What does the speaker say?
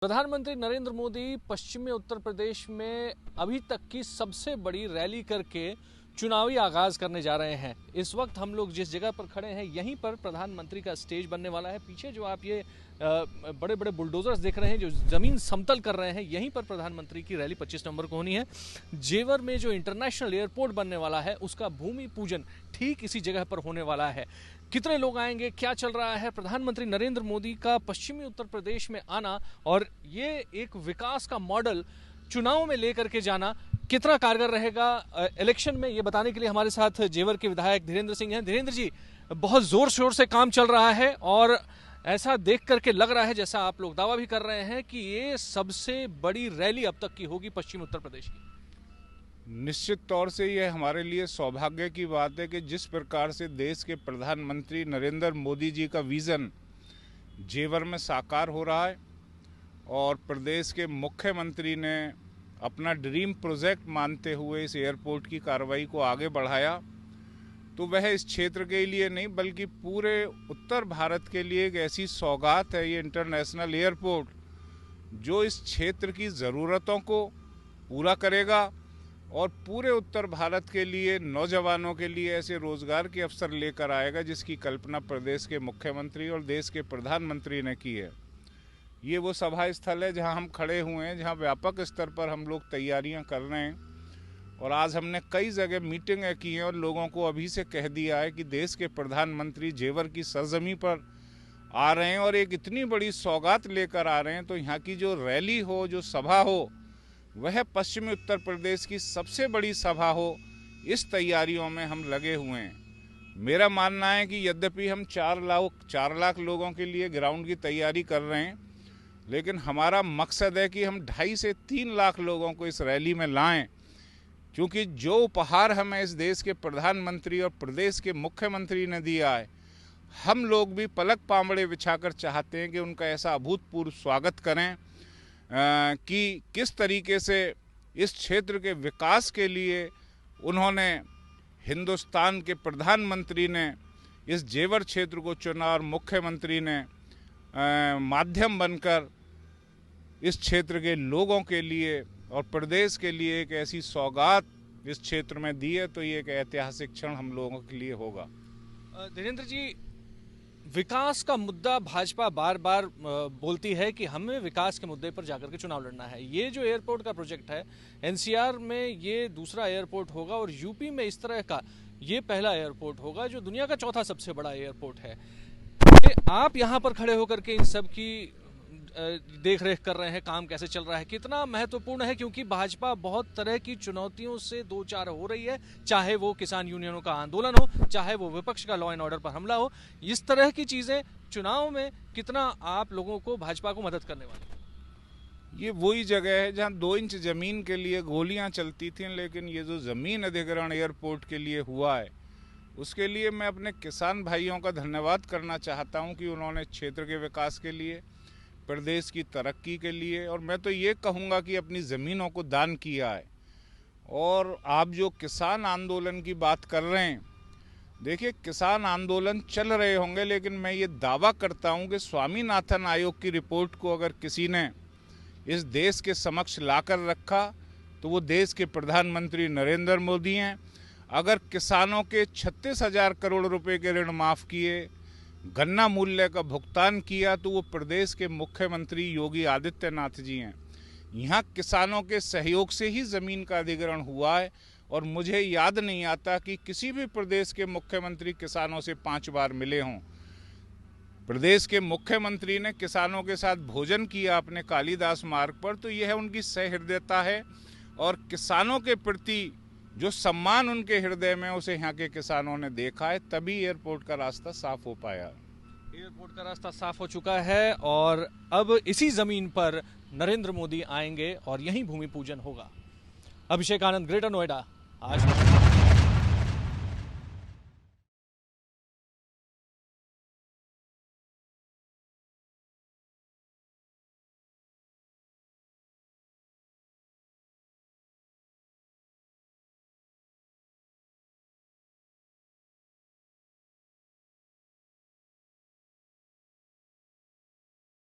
प्रधानमंत्री नरेंद्र मोदी पश्चिमी उत्तर प्रदेश में अभी तक की सबसे बड़ी रैली करके चुनावी आगाज करने जा रहे हैं। इस वक्त हम लोग जिस जगह पर खड़े हैं यहीं पर प्रधानमंत्री का स्टेज बनने वाला है। पीछे जो आप ये बड़े बड़े बुलडोजर्स देख रहे हैं जो जमीन समतल कर रहे हैं, यहीं पर प्रधानमंत्री की रैली 25 नवंबर को होनी है। जेवर में जो इंटरनेशनल एयरपोर्ट बनने वाला है उसका भूमि पूजन ठीक इसी जगह पर होने वाला है। कितने लोग आएंगे, क्या चल रहा है, प्रधानमंत्री नरेंद्र मोदी का पश्चिमी उत्तर प्रदेश में आना और ये एक विकास का मॉडल चुनाव में लेकर के जाना कितना कारगर रहेगा इलेक्शन में, ये बताने के लिए हमारे साथ जेवर के विधायक धीरेन्द्र सिंह हैं। धीरेन्द्र जी, बहुत जोर शोर से काम चल रहा है और ऐसा देख करके लग रहा है जैसा आप लोग दावा भी कर रहे हैं कि ये सबसे बड़ी रैली अब तक की होगी पश्चिम उत्तर प्रदेश की। निश्चित तौर से यह हमारे लिए सौभाग्य की बात है कि जिस प्रकार से देश के प्रधानमंत्री नरेंद्र मोदी जी का विज़न जेवर में साकार हो रहा है और प्रदेश के मुख्यमंत्री ने अपना ड्रीम प्रोजेक्ट मानते हुए इस एयरपोर्ट की कार्रवाई को आगे बढ़ाया, तो वह इस क्षेत्र के लिए नहीं बल्कि पूरे उत्तर भारत के लिए एक ऐसी सौगात है। ये इंटरनेशनल एयरपोर्ट जो इस क्षेत्र की ज़रूरतों को पूरा करेगा और पूरे उत्तर भारत के लिए नौजवानों के लिए ऐसे रोजगार के अवसर लेकर आएगा जिसकी कल्पना प्रदेश के मुख्यमंत्री और देश के प्रधानमंत्री ने की है। ये वो सभा स्थल है जहां हम खड़े हुए हैं, जहां व्यापक स्तर पर हम लोग तैयारियां कर रहे हैं और आज हमने कई जगह मीटिंगें की हैं और लोगों को अभी से कह दिया है कि देश के प्रधानमंत्री जेवर की सरजमी पर आ रहे हैं और एक इतनी बड़ी सौगात लेकर आ रहे हैं, तो यहाँ की जो रैली हो, जो सभा हो, वह पश्चिमी उत्तर प्रदेश की सबसे बड़ी सभा हो। इस तैयारियों में हम लगे हुए हैं। मेरा मानना है कि यद्यपि हम 4 लाख लोगों के लिए ग्राउंड की तैयारी कर रहे हैं, लेकिन हमारा मकसद है कि हम 2.5 से 3 लाख लोगों को इस रैली में लाएं, क्योंकि जो उपहार हमें इस देश के प्रधानमंत्री और प्रदेश के मुख्यमंत्री ने दिया है, हम लोग भी पलक पामड़े बिछाकर चाहते हैं कि उनका ऐसा अभूतपूर्व स्वागत करें कि किस तरीके से इस क्षेत्र के विकास के लिए उन्होंने, हिंदुस्तान के प्रधानमंत्री ने इस जेवर क्षेत्र को चुना और मुख्यमंत्री ने माध्यम बनकर इस क्षेत्र के लोगों के लिए और प्रदेश के लिए एक ऐसी सौगात इस क्षेत्र में दी है, तो ये एक ऐतिहासिक क्षण हम लोगों के लिए होगा। धीरेन्द्र जी, विकास का मुद्दा भाजपा बार बार बोलती है कि हमें विकास के मुद्दे पर जाकर के चुनाव लड़ना है। ये जो एयरपोर्ट का प्रोजेक्ट है, एनसीआर में ये दूसरा एयरपोर्ट होगा और यूपी में इस तरह का ये पहला एयरपोर्ट होगा जो दुनिया का चौथा सबसे बड़ा एयरपोर्ट है। आप यहाँ पर खड़े होकर के इन सब की देख रेख कर रहे हैं, काम कैसे चल रहा है, कितना महत्वपूर्ण है? क्योंकि भाजपा बहुत तरह की चुनौतियों से दो चार हो रही है, चाहे वो किसान यूनियनों का आंदोलन हो, चाहे वो विपक्ष का लॉ एंड ऑर्डर पर हमला हो। इस तरह की चीजें चुनाव में कितना आप लोगों को, भाजपा को मदद करने वाली? ये वही जगह है जहां 2 इंच जमीन के लिए गोलियां चलती थीं, लेकिन ये जो जमीन अधिग्रहण एयरपोर्ट के लिए हुआ है, उसके लिए मैं अपने किसान भाइयों का धन्यवाद करना चाहता हूं कि उन्होंने क्षेत्र के विकास के लिए, प्रदेश की तरक्की के लिए, और मैं तो ये कहूँगा कि अपनी ज़मीनों को दान किया है। और आप जो किसान आंदोलन की बात कर रहे हैं, देखिए किसान आंदोलन चल रहे होंगे, लेकिन मैं ये दावा करता हूँ कि स्वामीनाथन आयोग की रिपोर्ट को अगर किसी ने इस देश के समक्ष लाकर रखा तो वो देश के प्रधानमंत्री नरेंद्र मोदी हैं। अगर किसानों के 36,000 करोड़ रुपए के ऋण माफ़ किए, गन्ना मूल्य का भुगतान किया, तो वो प्रदेश के मुख्यमंत्री योगी आदित्यनाथ जी हैं। यहाँ किसानों के सहयोग से ही ज़मीन का अधिग्रहण हुआ है और मुझे याद नहीं आता कि किसी भी प्रदेश के मुख्यमंत्री किसानों से 5 बार मिले हों। प्रदेश के मुख्यमंत्री ने किसानों के साथ भोजन किया अपने कालिदास मार्ग पर, तो यह उनकी सहृदयता है और किसानों के प्रति जो सम्मान उनके हृदय में, उसे यहाँ के किसानों ने देखा है, तभी एयरपोर्ट का रास्ता साफ हो पाया। एयरपोर्ट का रास्ता साफ हो चुका है और अब इसी जमीन पर नरेंद्र मोदी आएंगे और यहीं भूमि पूजन होगा। अभिषेक आनंद, ग्रेटर नोएडा, आज।